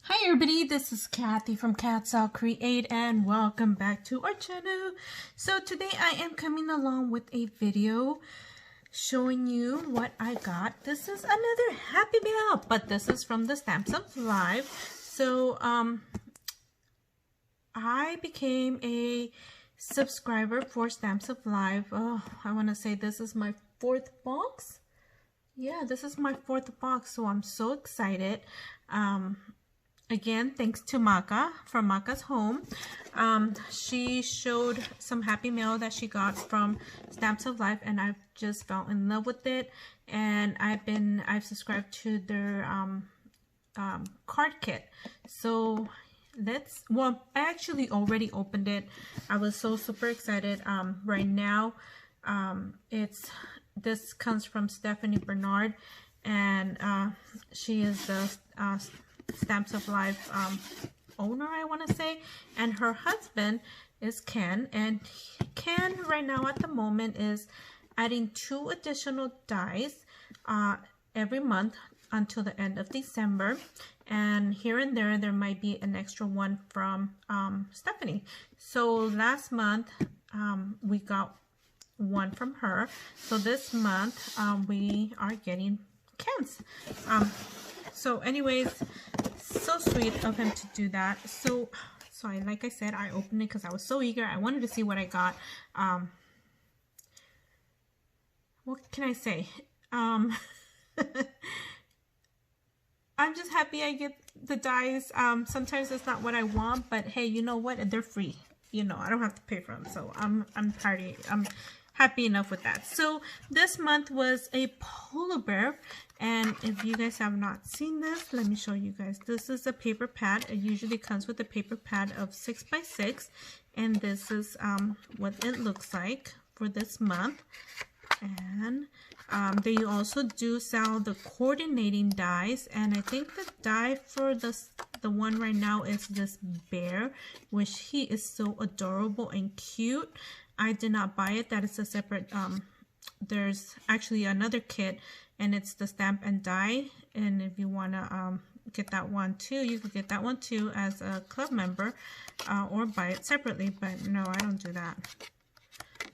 Hi everybody, this is Kathy from Katzelcreate and welcome back to our channel. So today I am coming along with a video showing you what I got. This is another Happy Meal, but this is from the Stamps of Life. So I became a subscriber for Stamps of Life. Oh, I want to say this is my fourth box. Yeah, this is my fourth box, so I'm so excited. Again, thanks to Maka from Maka's Home. She showed some Happy Mail that she got from Stamps of Life, and I just fell in love with it. And I've subscribed to their card kit. So I actually already opened it. I was so super excited. Right now, this comes from Stephanie Bernard, and she is the Stamps of Life owner, I want to say, and her husband is Ken, and Ken right now at the moment is adding 2 additional dies every month until the end of December, and here and there might be an extra one from Stephanie. So last month we got one from her, so this month we are getting Ken's. So anyways, so sweet of him to do that. So like I said, I opened it because I was so eager. I wanted to see what I got. What can I say? I'm just happy I get the dies. Sometimes it's not what I want, but hey, you know what? They're free. You know, I don't have to pay for them. So I'm happy enough with that. So this month was a polar bear, and if you guys have not seen this, let me show you guys. This is a paper pad. It usually comes with a paper pad of 6x6, and this is what it looks like for this month. And they also do sell the coordinating dies, and I think the die for the one right now is this bear, which he is so adorable and cute. I did not buy it. That is a separate, there's actually another kit, and it's the stamp and die, and if you want to get that one too, you can get that one too as a club member, or buy it separately, but no, I don't do that.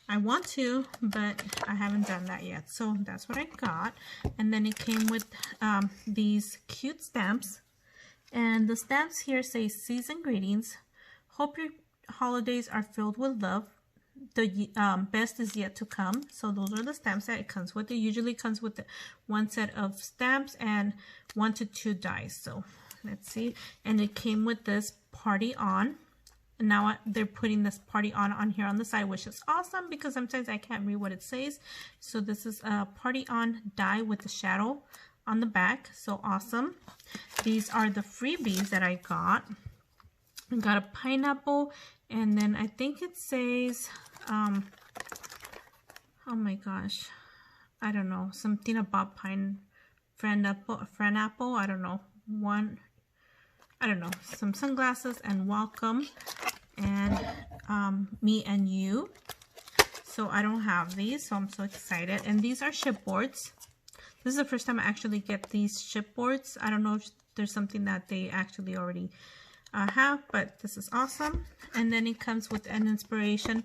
I want to, but I haven't done that yet. So that's what I got, and then it came with these cute stamps, and the stamps here say season greetings, hope your holidays are filled with love, the best is yet to come. So those are the stamps that it comes with. It usually comes with one set of stamps and 1 to 2 dies. So let's see, and it came with this party on. And now they're putting this party on here on the side, which is awesome because sometimes I can't read what it says. So this is a party on die with the shadow on the back. So awesome. These are the freebies that I got. I got a pineapple, and then I think it says, oh my gosh, I don't know, something about friend apple, I don't know, some sunglasses and welcome, and me and you. So I don't have these, so I'm so excited. And these are chipboards. This is the first time I actually get these chipboards. I don't know if there's something that they actually already have, but this is awesome. And then it comes with an inspiration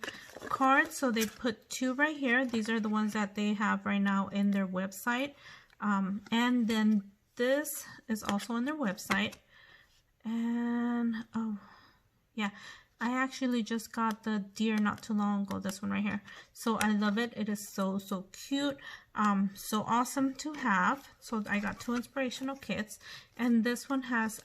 card, so they put 2 right here. These are the ones that they have right now in their website, and then this is also on their website. And oh yeah, I actually just got the deer not too long ago, this one right here. So I love it. It is so cute, so awesome to have. So I got 2 inspirational kits, and this one has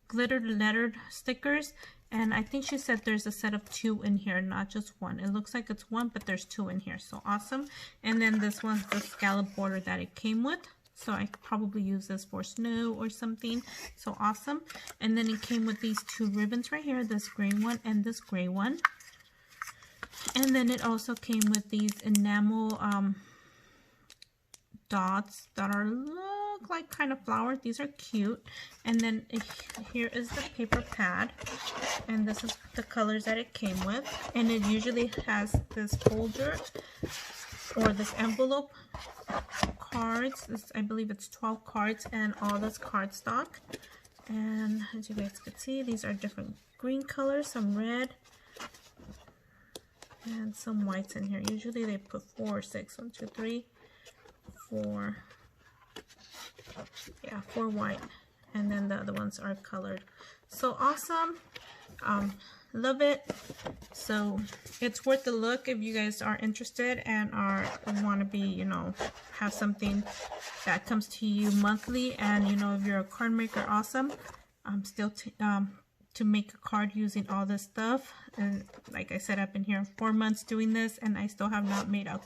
glitter lettered stickers, and I think she said there's a set of 2 in here, not just 1. It looks like it's 1, but there's 2 in here, so awesome. And then this one's the scallop border that it came with, so I could probably use this for snow or something, so awesome. And then it came with these 2 ribbons right here, this green one and this gray one. And then it also came with these enamel dots that look like kind of flowers. These are cute. And then here is the paper pad, and this is the colors that it came with. And it usually has this holder or this envelope cards. I believe it's 12 cards and all this cardstock. And as you guys can see, these are different green colors, some red, and some whites in here. Usually they put 4 or 6. 1, 2, 3, 4. Yeah, 4 white, and then the other ones are colored. So awesome. Love it. So it's worth the look if you guys are interested and want to be, you know, have something that comes to you monthly. And you know, if you're a card maker, awesome. Still to make a card using all this stuff. And like I said, I've been here 4 months doing this, and I still have not made a,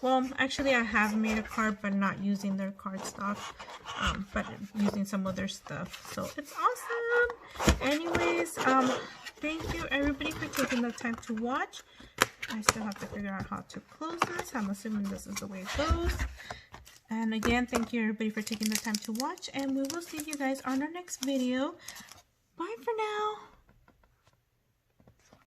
well, actually I have made a card, but not using their cardstock, but using some other stuff. So it's awesome. Anyways, thank you everybody for taking the time to watch. I still have to figure out how to close this. I'm assuming this is the way it goes. And again, thank you everybody for taking the time to watch, and we will see you guys on our next video. Bye for now.